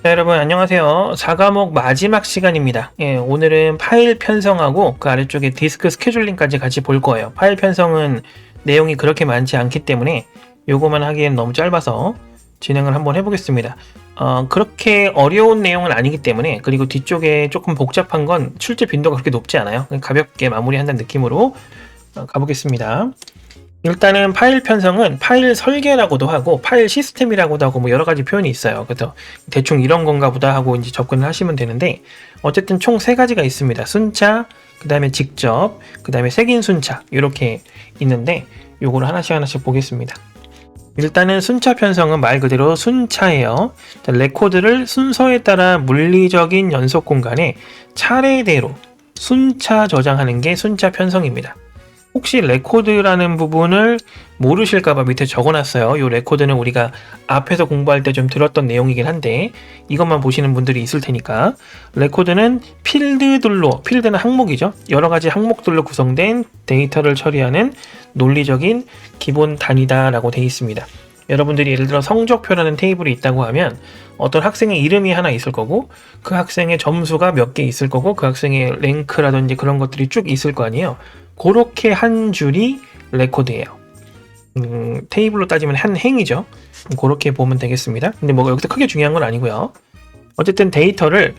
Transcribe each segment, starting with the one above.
자, 여러분 안녕하세요. 4과목 마지막 시간입니다. 오늘은 파일 편성하고 그 아래쪽에 디스크 스케줄링까지 같이 볼 거예요. 파일 편성은 내용이 그렇게 많지 않기 때문에 요거만 하기엔 너무 짧아서 진행을 한번 해보겠습니다. 그렇게 어려운 내용은 아니기 때문에, 그리고 뒤쪽에 조금 복잡한 건 출제 빈도가 그렇게 높지 않아요. 가볍게 마무리한다는 느낌으로 가보겠습니다. 일단은 파일 편성은 파일 설계라고도 하고 파일 시스템이라고도 하고 뭐 여러 가지 표현이 있어요. 그래서 대충 이런 건가 보다 하고 이제 접근을 하시면 되는데, 어쨌든 총 세 가지가 있습니다. 순차, 그 다음에 직접, 그 다음에 색인 순차, 이렇게 있는데 요거를 하나씩 보겠습니다. 일단은 순차 편성은 말 그대로 순차예요. 레코드를 순서에 따라 물리적인 연속 공간에 차례대로 순차 저장하는 게 순차 편성입니다. 혹시 레코드라는 부분을 모르실까봐 밑에 적어놨어요. 이 레코드는 우리가 앞에서 공부할 때 좀 들었던 내용이긴 한데 이것만 보시는 분들이 있을 테니까, 레코드는 필드는 항목이죠. 여러 가지 항목들로 구성된 데이터를 처리하는 논리적인 기본 단위다라고 되어 있습니다. 여러분들이 예를 들어 성적표라는 테이블이 있다고 하면 어떤 학생의 이름이 하나 있을 거고, 그 학생의 점수가 몇 개 있을 거고, 그 학생의 랭크라든지 그런 것들이 쭉 있을 거 아니에요. 그렇게 한 줄이 레코드예요. 테이블로 따지면 한 행이죠. 그렇게 보면 되겠습니다. 근데 뭐 여기서 크게 중요한 건 아니고요. 어쨌든 데이터를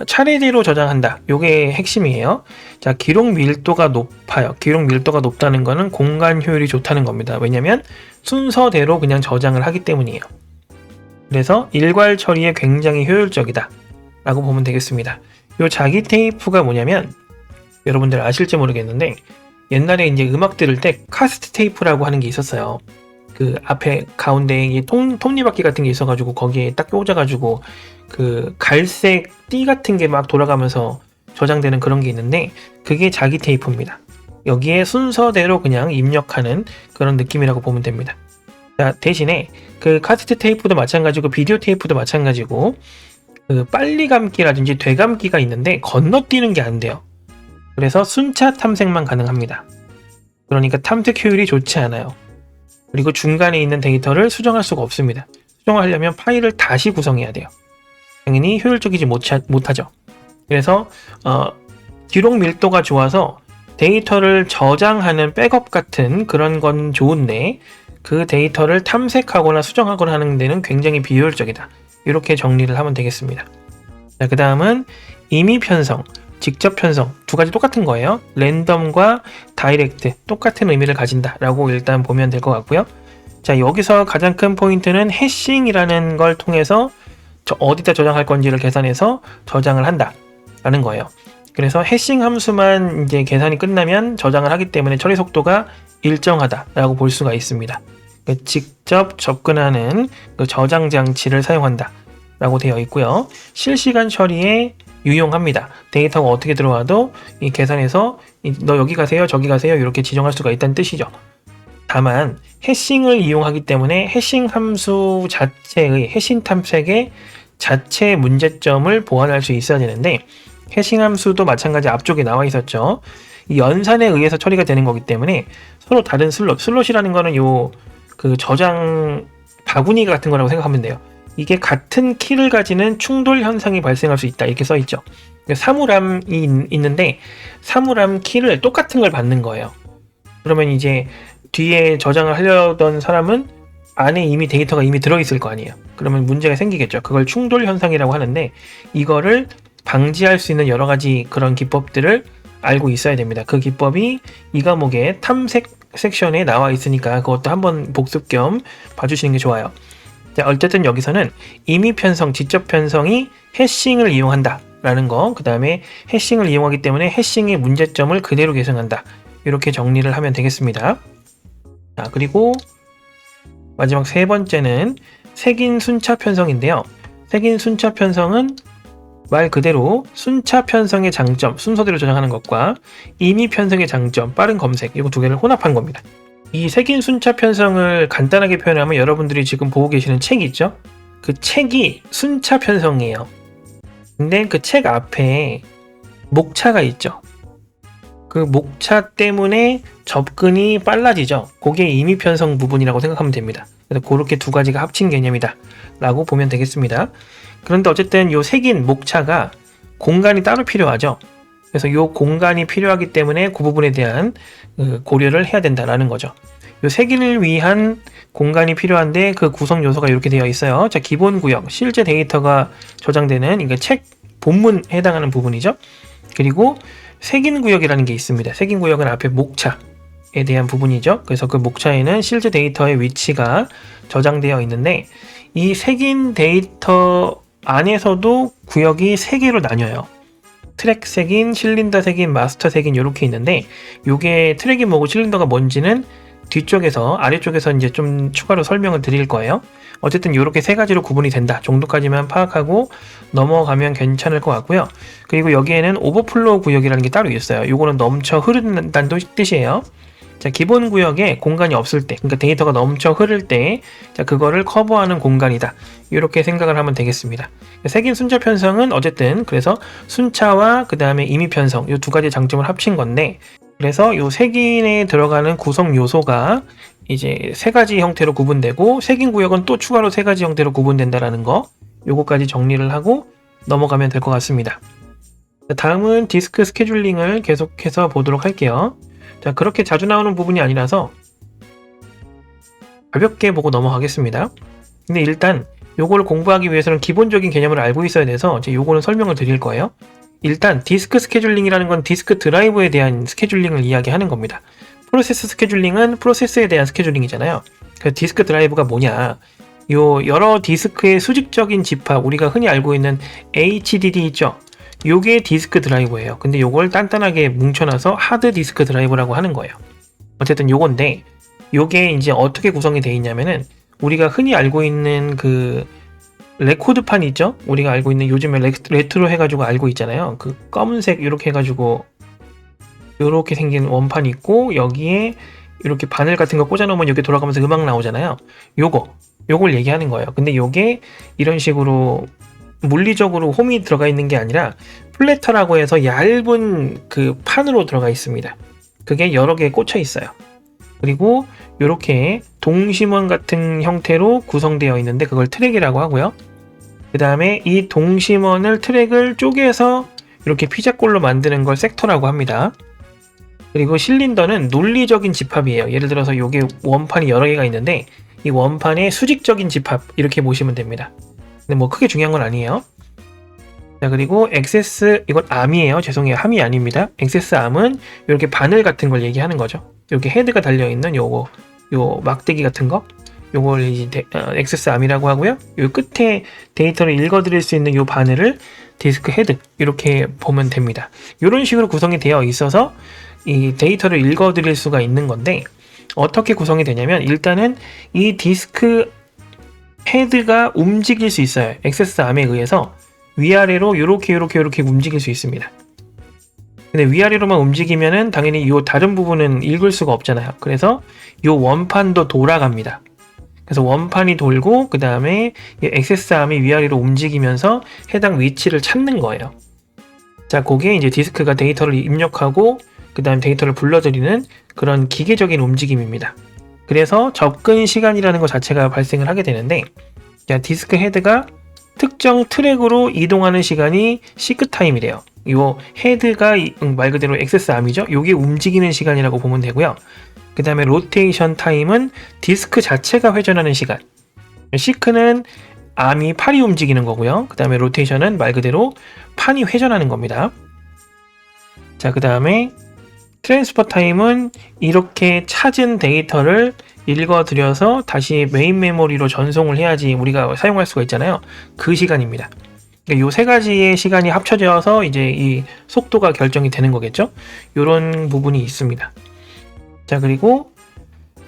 차례대로 저장한다. 요게 핵심이에요. 자, 기록 밀도가 높아요. 기록 밀도가 높다는 거는 공간 효율이 좋다는 겁니다. 왜냐면 순서대로 그냥 저장을 하기 때문이에요. 그래서 일괄 처리에 굉장히 효율적이다 라고 보면 되겠습니다. 요 자기 테이프가 뭐냐면, 여러분들 아실지 모르겠는데 옛날에 이제 음악 들을 때 카세트 테이프라고 하는 게 있었어요. 그 앞에 가운데에 톱니바퀴 같은 게 있어가지고 거기에 딱 꽂아가지고 그 갈색 띠 같은 게 막 돌아가면서 저장되는 그런 게 있는데, 그게 자기 테이프입니다. 여기에 순서대로 그냥 입력하는 그런 느낌이라고 보면 됩니다. 자, 대신에 그 카세트 테이프도 마찬가지고 비디오 테이프도 마찬가지고 그 빨리 감기라든지 되감기가 있는데 건너뛰는 게 안 돼요. 그래서 순차 탐색만 가능합니다. 그러니까 탐색 효율이 좋지 않아요. 그리고 중간에 있는 데이터를 수정할 수가 없습니다. 수정하려면 파일을 다시 구성해야 돼요. 당연히 효율적이지 못하죠. 그래서 기록 밀도가 좋아서 데이터를 저장하는 백업 같은 그런 건 좋은데, 그 데이터를 탐색하거나 수정하거나 하는 데는 굉장히 비효율적이다. 이렇게 정리를 하면 되겠습니다. 자, 그 다음은 임의 편성, 직접 편성, 두 가지 똑같은 거예요. 랜덤과 다이렉트, 똑같은 의미를 가진다 라고 일단 보면 될 것 같고요. 자, 여기서 가장 큰 포인트는 해싱이라는 걸 통해서 어디다 저장할 건지를 계산해서 저장을 한다 라는 거예요. 그래서 해싱 함수만 이제 계산이 끝나면 저장을 하기 때문에 처리 속도가 일정하다 라고 볼 수가 있습니다. 직접 접근하는 그 저장 장치를 사용한다 라고 되어 있고요. 실시간 처리에 유용합니다. 데이터가 어떻게 들어와도 이 계산해서 너 여기 가세요, 저기 가세요 이렇게 지정할 수가 있다는 뜻이죠. 다만 해싱을 이용하기 때문에 해싱 함수 자체의 해싱 탐색의 자체 문제점을 보완할 수 있어야 되는데, 해싱 함수도 마찬가지 앞쪽에 나와 있었죠. 이 연산에 의해서 처리가 되는 거기 때문에 서로 다른 슬롯이라는 거는 요 그 저장 바구니 같은 거라고 생각하면 돼요. 이게 같은 키를 가지는 충돌 현상이 발생할 수 있다 이렇게 써 있죠. 사물함이 있는데 사물함 키를 똑같은 걸 받는 거예요. 그러면 이제 뒤에 저장을 하려던 사람은 안에 이미 데이터가 이미 들어있을 거 아니에요. 그러면 문제가 생기겠죠. 그걸 충돌 현상이라고 하는데, 이거를 방지할 수 있는 여러 가지 그런 기법들을 알고 있어야 됩니다. 그 기법이 이 과목의 탐색 섹션에 나와 있으니까 그것도 한번 복습 겸 봐주시는 게 좋아요. 자, 어쨌든 여기서는 임의 편성, 직접 편성이 해싱을 이용한다 라는 거, 그 다음에 해싱을 이용하기 때문에 해싱의 문제점을 그대로 계승한다, 이렇게 정리를 하면 되겠습니다. 자, 그리고 마지막 세 번째는 색인 순차 편성인데요. 색인 순차 편성은 말 그대로 순차 편성의 장점, 순서대로 저장하는 것과 임의 편성의 장점, 빠른 검색, 이거 두 개를 혼합한 겁니다. 이 색인 순차 편성을 간단하게 표현하면 여러분들이 지금 보고 계시는 책이 있죠? 그 책이 순차 편성이에요. 근데 그 책 앞에 목차가 있죠. 그 목차 때문에 접근이 빨라지죠. 그게 임의 편성 부분이라고 생각하면 됩니다. 그래서 그렇게 두 가지가 합친 개념이다 라고 보면 되겠습니다. 그런데 어쨌든 요 색인 목차가 공간이 따로 필요하죠. 그래서 요 공간이 필요하기 때문에 그 부분에 대한 고려를 해야 된다라는 거죠. 요 색인을 위한 공간이 필요한데 그 구성 요소가 이렇게 되어 있어요. 자, 기본 구역, 실제 데이터가 저장되는 이게 책 본문에 해당하는 부분이죠. 그리고 색인 구역이라는 게 있습니다. 색인 구역은 앞에 목차에 대한 부분이죠. 그래서 그 목차에는 실제 데이터의 위치가 저장되어 있는데 이 색인 데이터 안에서도 구역이 3개로 나뉘어요. 트랙 색인, 실린더 색인, 마스터 색인 이렇게 있는데 요게 트랙이 뭐고 실린더가 뭔지는 뒤쪽에서 아래쪽에서 이제 좀 추가로 설명을 드릴 거예요. 어쨌든 이렇게 3가지로 구분이 된다 정도까지만 파악하고 넘어가면 괜찮을 것 같고요. 그리고 여기에는 오버플로우 구역이라는 게 따로 있어요. 요거는 넘쳐 흐른다는 뜻이에요. 자, 기본 구역에 공간이 없을 때, 그러니까 데이터가 넘쳐 흐를 때, 자, 그거를 커버하는 공간이다. 이렇게 생각을 하면 되겠습니다. 색인 순차 편성은 어쨌든 그래서 순차와 그 다음에 임의 편성 이 두 가지 장점을 합친 건데, 그래서 이 색인에 들어가는 구성 요소가 이제 3가지 형태로 구분되고 색인 구역은 또 추가로 3가지 형태로 구분된다라는 거, 요거까지 정리를 하고 넘어가면 될 것 같습니다. 다음은 디스크 스케줄링을 계속해서 보도록 할게요. 자, 그렇게 자주 나오는 부분이 아니라서 가볍게 보고 넘어가겠습니다. 근데 일단 요걸 공부하기 위해서는 기본적인 개념을 알고 있어야 돼서 이제 요거는 설명을 드릴 거예요. 일단 디스크 스케줄링이라는 건 디스크 드라이브에 대한 스케줄링을 이야기하는 겁니다. 프로세스 스케줄링은 프로세스에 대한 스케줄링이잖아요. 그래서 디스크 드라이브가 뭐냐? 요 여러 디스크의 수직적인 집합, 우리가 흔히 알고 있는 HDD 있죠? 요게 디스크 드라이브예요. 근데 요걸 단단하게 뭉쳐놔서 하드 디스크 드라이브라고 하는 거예요. 어쨌든 요건데 요게 이제 어떻게 구성이 되어 있냐면은 우리가 흔히 알고 있는 그 레코드판 있죠? 우리가 알고 있는 요즘에 레트로 해가지고 알고 있잖아요. 그 검은색 이렇게 해가지고 요렇게 생긴 원판이 있고 여기에 이렇게 바늘 같은 거 꽂아놓으면 여기 돌아가면서 음악 나오잖아요. 요걸 얘기하는 거예요. 근데 요게 이런 식으로 물리적으로 홈이 들어가 있는 게 아니라 플래터라고 해서 얇은 그 판으로 들어가 있습니다. 그게 여러 개 꽂혀 있어요. 그리고 이렇게 동심원 같은 형태로 구성되어 있는데 그걸 트랙이라고 하고요. 그 다음에 이 동심원을 트랙을 쪼개서 이렇게 피자골로 만드는 걸 섹터라고 합니다. 그리고 실린더는 논리적인 집합이에요. 예를 들어서 이게 원판이 여러 개가 있는데 이 원판의 수직적인 집합 이렇게 보시면 됩니다. 근데 뭐 크게 중요한 건 아니에요. 자, 그리고 액세스, 이건 암이에요. 죄송해요. 함이 아닙니다. 액세스 암은 이렇게 바늘 같은 걸 얘기하는 거죠. 이렇게 헤드가 달려있는 요 막대기 같은 거. 요걸 이제 액세스 암이라고 하고요. 요 끝에 데이터를 읽어드릴 수 있는 요 바늘을 디스크 헤드. 이렇게 보면 됩니다. 이런 식으로 구성이 되어 있어서 이 데이터를 읽어드릴 수가 있는 건데, 어떻게 구성이 되냐면, 일단은 이 디스크 헤드가 움직일 수 있어요. 액세스 암에 의해서 위아래로 요렇게 움직일 수 있습니다. 근데 위아래로만 움직이면은 당연히 요 다른 부분은 읽을 수가 없잖아요. 그래서 요 원판도 돌아갑니다. 그래서 원판이 돌고 그 다음에 액세스 암이 위아래로 움직이면서 해당 위치를 찾는 거예요. 자, 그게 이제 디스크가 데이터를 입력하고 그 다음 데이터를 불러들이는 그런 기계적인 움직임입니다. 그래서 접근 시간이라는 것 자체가 발생을 하게 되는데, 자, 디스크 헤드가 특정 트랙으로 이동하는 시간이 시크 타임이래요. 이 헤드가 말 그대로 액세스 암이죠. 이게 움직이는 시간이라고 보면 되고요. 그 다음에 로테이션 타임은 디스크 자체가 회전하는 시간. 시크는 암이 팔이 움직이는 거고요. 그 다음에 로테이션은 말 그대로 판이 회전하는 겁니다. 자, 그 다음에 트랜스퍼 타임은 이렇게 찾은 데이터를 읽어들여서 다시 메인 메모리로 전송을 해야지 우리가 사용할 수가 있잖아요. 그 시간입니다. 그러니까 요 3가지의 시간이 합쳐져서 이제 이 속도가 결정이 되는 거겠죠. 요런 부분이 있습니다. 자, 그리고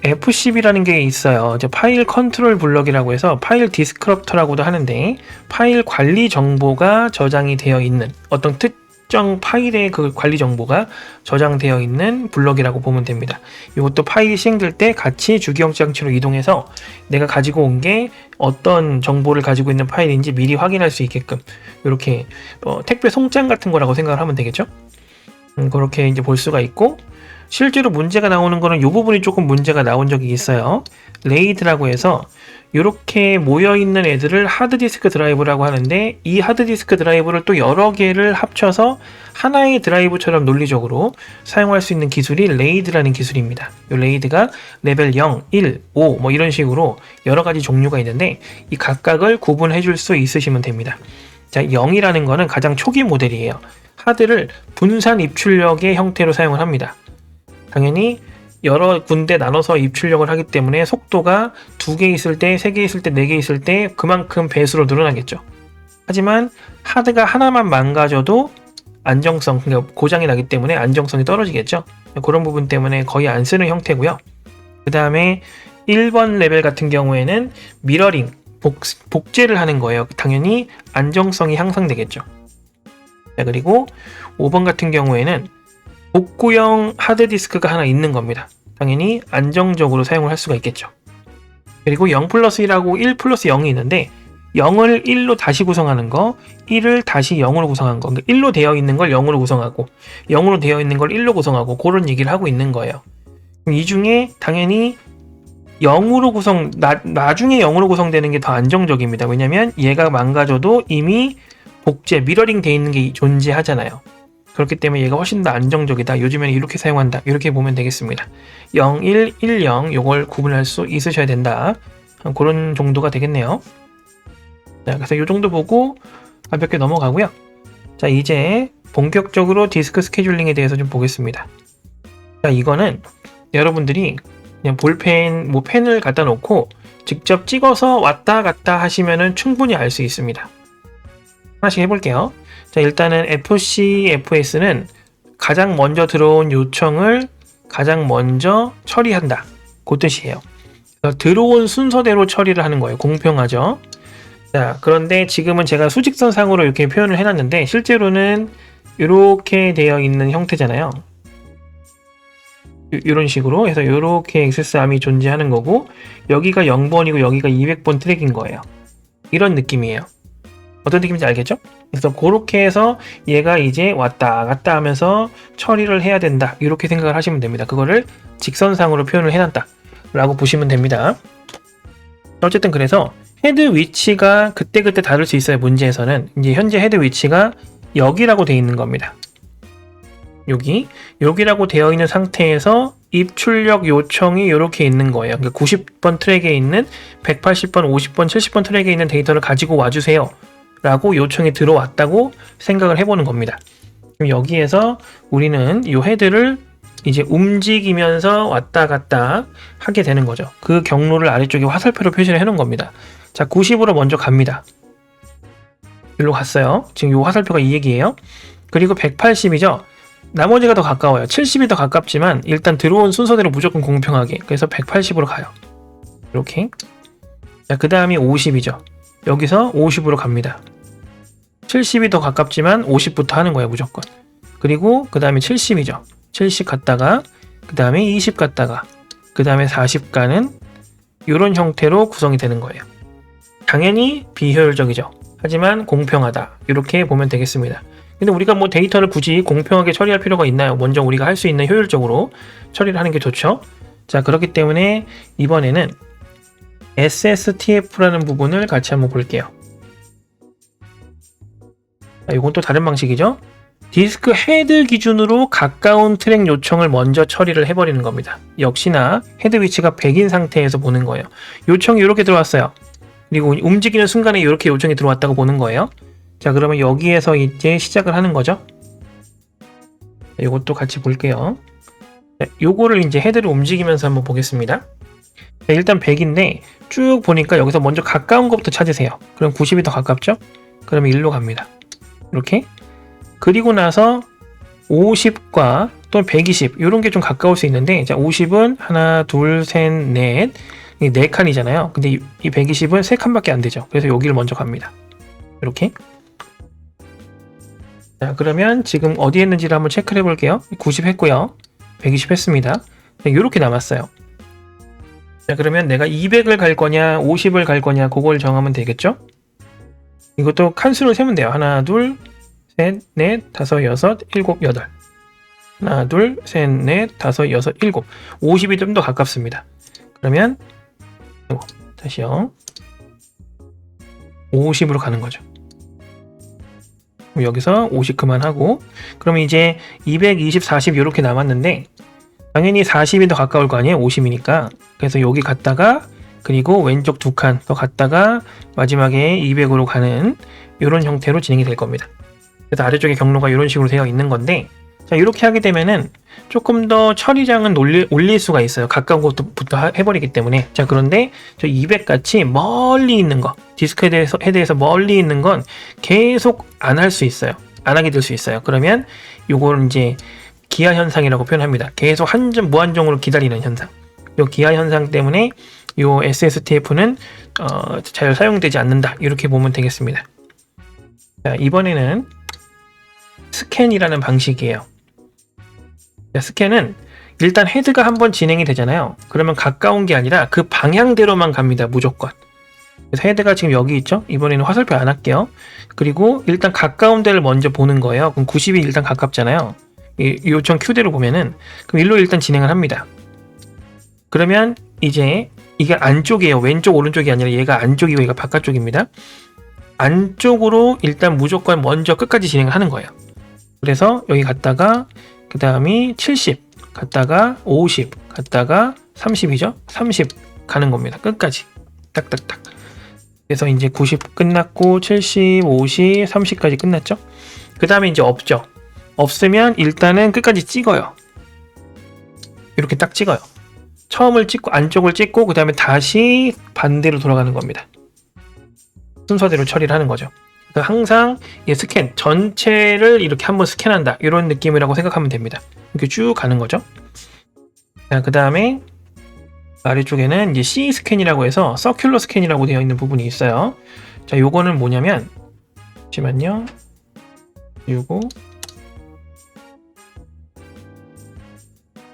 F10이라는 게 있어요. 이제 파일 컨트롤 블럭이라고 해서 파일 디스크럽터라고도 하는데, 파일 관리 정보가 저장이 되어 있는 어떤 특정 파일의 그 관리 정보가 저장되어 있는 블럭이라고 보면 됩니다. 이것도 파일이 시행될 때 같이 주기억 장치로 이동해서 내가 가지고 온 게 어떤 정보를 가지고 있는 파일인지 미리 확인할 수 있게끔 이렇게 택배 송장 같은 거라고 생각을 하면 되겠죠. 그렇게 이제 볼 수가 있고, 실제로 문제가 나오는 거는 이 부분이 조금 문제가 나온 적이 있어요. 레이드라고 해서 이렇게 모여있는 애들을 하드디스크 드라이브라고 하는데, 이 하드디스크 드라이브를 또 여러 개를 합쳐서 하나의 드라이브처럼 논리적으로 사용할 수 있는 기술이 레이드라는 기술입니다. 이 레이드가 레벨 0, 1, 5 뭐 이런 식으로 여러 가지 종류가 있는데, 이 각각을 구분해 줄 수 있으시면 됩니다. 자, 0이라는 거는 가장 초기 모델이에요. 하드를 분산 입출력의 형태로 사용을 합니다. 당연히 여러 군데 나눠서 입출력을 하기 때문에 속도가 2개 있을 때, 3개 있을 때, 4개 있을 때 그만큼 배수로 늘어나겠죠. 하지만 하드가 하나만 망가져도 안정성, 그러니까 고장이 나기 때문에 안정성이 떨어지겠죠. 그런 부분 때문에 거의 안 쓰는 형태고요. 그 다음에 1번 레벨 같은 경우에는 미러링, 복제를 하는 거예요. 당연히 안정성이 향상되겠죠. 자, 그리고 5번 같은 경우에는 복구형 하드디스크가 하나 있는 겁니다. 당연히 안정적으로 사용을 할 수가 있겠죠. 그리고 0 플러스 1하고 1 플러스 0이 있는데, 0을 1로 다시 구성하는 거, 1을 다시 0으로 구성한 거, 그러니까 1로 되어 있는 걸 0으로 구성하고 0으로 되어 있는 걸 1로 구성하고, 그런 얘기를 하고 있는 거예요. 이 중에 당연히 0으로 나중에 0으로 구성되는 게 더 안정적입니다. 왜냐면 얘가 망가져도 이미 복제, 미러링 돼 있는 게 존재하잖아요. 그렇기 때문에 얘가 훨씬 더 안정적이다. 요즘에는 이렇게 사용한다. 이렇게 보면 되겠습니다. 0, 1, 1, 0 요걸 구분할 수 있으셔야 된다. 그런 정도가 되겠네요. 자, 그래서 이 정도 보고 가볍게 넘어가고요. 자, 이제 본격적으로 디스크 스케줄링에 대해서 좀 보겠습니다. 자, 이거는 여러분들이 그냥 볼펜, 펜을 갖다 놓고 직접 찍어서 왔다 갔다 하시면은 충분히 알 수 있습니다. 하나씩 해볼게요. 자, 일단은 FC, FS는 가장 먼저 들어온 요청을 가장 먼저 처리한다. 그 뜻이에요. 들어온 순서대로 처리를 하는 거예요. 공평하죠. 자, 그런데 지금은 제가 수직선상으로 이렇게 표현을 해놨는데, 실제로는 이렇게 되어 있는 형태잖아요. 이런 식으로 해서 이렇게 XS암이 존재하는 거고, 여기가 0번이고 여기가 200번 트랙인 거예요. 이런 느낌이에요. 어떤 느낌인지 알겠죠? 그래서 그렇게 해서 얘가 이제 왔다 갔다 하면서 처리를 해야 된다. 이렇게 생각을 하시면 됩니다. 그거를 직선상으로 표현을 해놨다 라고 보시면 됩니다. 어쨌든 그래서 헤드 위치가 그때그때 다를 수 있어요. 문제에서는 이제 현재 헤드 위치가 여기라고 되어 있는 겁니다. 여기라고 되어 있는 상태에서 입출력 요청이 이렇게 있는 거예요. 그러니까 90번 트랙에 있는 180번, 50번, 70번 트랙에 있는 데이터를 가지고 와주세요 라고 요청이 들어왔다고 생각을 해보는 겁니다. 그럼 여기에서 우리는 이 헤드를 이제 움직이면서 왔다 갔다 하게 되는 거죠. 그 경로를 아래쪽에 화살표로 표시를 해놓은 겁니다. 자, 90으로 먼저 갑니다. 여기로 갔어요. 지금 이 화살표가 이 얘기예요. 그리고 180이죠. 나머지가 더 가까워요. 70이 더 가깝지만 일단 들어온 순서대로 무조건 공평하게. 그래서 180으로 가요. 이렇게. 자, 그 다음이 50이죠. 여기서 50으로 갑니다. 70이 더 가깝지만 50부터 하는 거예요. 무조건. 그리고 그 다음에 70이죠. 70 갔다가 그 다음에 20 갔다가 그 다음에 40 가는 이런 형태로 구성이 되는 거예요. 당연히 비효율적이죠. 하지만 공평하다. 이렇게 보면 되겠습니다. 근데 우리가 뭐 데이터를 굳이 공평하게 처리할 필요가 있나요? 먼저 우리가 할 수 있는 효율적으로 처리를 하는 게 좋죠. 자, 그렇기 때문에 이번에는 SSTF라는 부분을 같이 한번 볼게요. 이건 또 다른 방식이죠. 디스크 헤드 기준으로 가까운 트랙 요청을 먼저 처리를 해버리는 겁니다. 역시나 헤드 위치가 100인 상태에서 보는 거예요. 요청이 이렇게 들어왔어요. 그리고 움직이는 순간에 이렇게 요청이 들어왔다고 보는 거예요. 자, 그러면 여기에서 이제 시작을 하는 거죠. 이것도 같이 볼게요. 요거를 이제 헤드를 움직이면서 한번 보겠습니다. 일단 100인데 쭉 보니까 여기서 먼저 가까운 것부터 찾으세요. 그럼 90이 더 가깝죠? 그러면 1로 갑니다. 이렇게. 그리고 나서 50과 또는 120 이런 게 좀 가까울 수 있는데, 자, 50은 하나, 둘, 셋, 넷, 4칸이잖아요. 근데 이 120은 3칸밖에 안 되죠. 그래서 여기를 먼저 갑니다. 이렇게. 자, 그러면 지금 어디 했는지를 한번 체크를 해볼게요. 90 했고요. 120 했습니다. 이렇게 남았어요. 자, 그러면 내가 200을 갈 거냐 50을 갈 거냐 그걸 정하면 되겠죠. 이것도 칸수를 세면 돼요. 하나, 둘, 셋, 넷, 다섯, 여섯, 일곱, 여덟. 하나, 둘, 셋, 넷, 다섯, 여섯, 일곱. 50이 좀 더 가깝습니다. 그러면 다시요. 50으로 가는 거죠. 여기서 50 그만하고, 그러면 이제 220, 40 이렇게 남았는데 당연히 40이 더 가까울 거 아니에요? 50이니까. 그래서 여기 갔다가 그리고 왼쪽 두 칸 더 갔다가 마지막에 200으로 가는 이런 형태로 진행이 될 겁니다. 그래서 아래쪽에 경로가 이런 식으로 되어 있는 건데, 자, 이렇게 하게 되면은 조금 더 처리장은 올릴 수가 있어요. 가까운 곳부터 해버리기 때문에. 자, 그런데 저 200 같이 멀리 있는 거, 디스크 헤드에서 멀리 있는 건 계속 안 할 수 있어요. 안 하게 될 수 있어요. 그러면 요걸 이제 기하 현상이라고 표현합니다. 계속 무한정으로 기다리는 현상. 요 기하 현상 때문에 요 SSTF는 잘 사용되지 않는다. 이렇게 보면 되겠습니다. 자, 이번에는 스캔이라는 방식이에요. 자, 스캔은 일단 헤드가 한번 진행이 되잖아요. 그러면 가까운 게 아니라 그 방향대로만 갑니다. 무조건. 그래서 헤드가 지금 여기 있죠. 이번에는 화살표 안 할게요. 그리고 일단 가까운 데를 먼저 보는 거예요. 그럼 90이 일단 가깝잖아요. 이 요청 Q대로 보면은 그럼 일로 일단 진행을 합니다. 그러면 이제 이게 안쪽이에요. 왼쪽 오른쪽이 아니라 얘가 안쪽이고 얘가 바깥쪽입니다. 안쪽으로 일단 무조건 먼저 끝까지 진행을 하는 거예요. 그래서 여기 갔다가 그 다음이 70 갔다가 50 갔다가 30이죠. 30 가는 겁니다. 끝까지 딱딱딱. 그래서 이제 90 끝났고 70, 50, 30까지 끝났죠. 그 다음에 이제 없죠. 없으면 일단은 끝까지 찍어요. 이렇게 딱 찍어요. 처음을 찍고 안쪽을 찍고 그 다음에 다시 반대로 돌아가는 겁니다. 순서대로 처리를 하는 거죠. 그러니까 항상 이 스캔 전체를 이렇게 한번 스캔한다 이런 느낌이라고 생각하면 됩니다. 이렇게 쭉 가는 거죠. 자, 그 다음에 아래쪽에는 이제 C 스캔이라고 해서 서큘러 스캔이라고 되어 있는 부분이 있어요. 자, 요거는 뭐냐면 잠시만요. 요거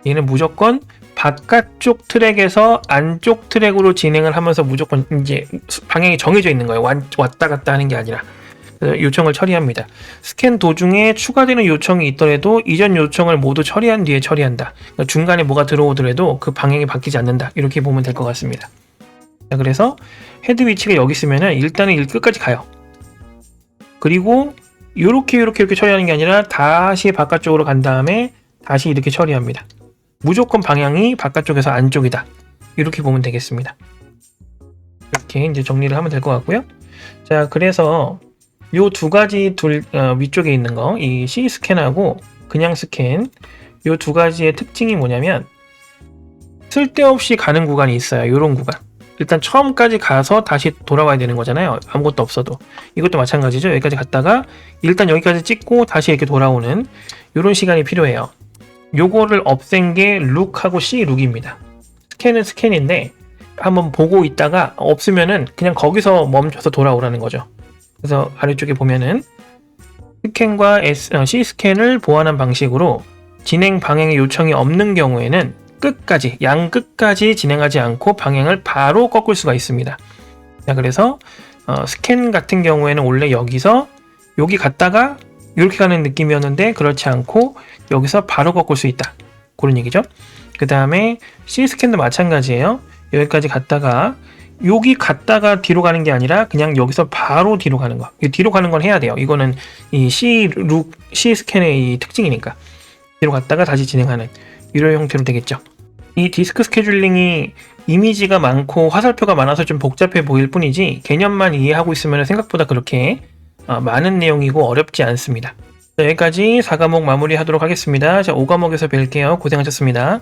얘는 무조건 바깥쪽 트랙에서 안쪽 트랙으로 진행을 하면서 무조건 이제 방향이 정해져 있는 거예요. 왔다 갔다 하는 게 아니라. 요청을 처리합니다. 스캔 도중에 추가되는 요청이 있더라도 이전 요청을 모두 처리한 뒤에 처리한다. 그러니까 중간에 뭐가 들어오더라도 그 방향이 바뀌지 않는다. 이렇게 보면 될 것 같습니다. 자, 그래서 헤드 위치가 여기 있으면은 일단은 일 끝까지 가요. 그리고 이렇게 처리하는 게 아니라 다시 바깥쪽으로 간 다음에 다시 이렇게 처리합니다. 무조건 방향이 바깥쪽에서 안쪽이다. 이렇게 보면 되겠습니다. 이렇게 이제 정리를 하면 될 것 같고요. 자, 그래서 요 두 가지 위쪽에 있는 거, 이 C 스캔하고 그냥 스캔, 요 두 가지의 특징이 뭐냐면 쓸데없이 가는 구간이 있어요. 요런 구간. 일단 처음까지 가서 다시 돌아와야 되는 거잖아요. 아무것도 없어도. 이것도 마찬가지죠. 여기까지 갔다가 일단 여기까지 찍고 다시 이렇게 돌아오는 요런 시간이 필요해요. 요거를 없앤 게 룩하고 C 룩입니다. 스캔은 스캔인데 한번 보고 있다가 없으면은 그냥 거기서 멈춰서 돌아오라는 거죠. 그래서 아래쪽에 보면은 스캔과 C 스캔을 보완한 방식으로 진행 방향의 요청이 없는 경우에는 끝까지 양 끝까지 진행하지 않고 방향을 바로 꺾을 수가 있습니다. 자, 그래서 스캔 같은 경우에는 원래 여기서 여기 갔다가 이렇게 가는 느낌이었는데 그렇지 않고 여기서 바로 꺾을 수 있다. 그런 얘기죠. 그 다음에 C 스캔도 마찬가지예요. 여기까지 갔다가 여기 갔다가 뒤로 가는 게 아니라 그냥 여기서 바로 뒤로 가는 거. 뒤로 가는 건 해야 돼요. 이거는 이 C 스캔의 이 특징이니까. 뒤로 갔다가 다시 진행하는 이런 형태로 되겠죠. 이 디스크 스케줄링이 이미지가 많고 화살표가 많아서 좀 복잡해 보일 뿐이지 개념만 이해하고 있으면 생각보다 그렇게 많은 내용이고 어렵지 않습니다. 자, 여기까지 4과목 마무리하도록 하겠습니다. 자, 5과목에서 뵐게요. 고생하셨습니다.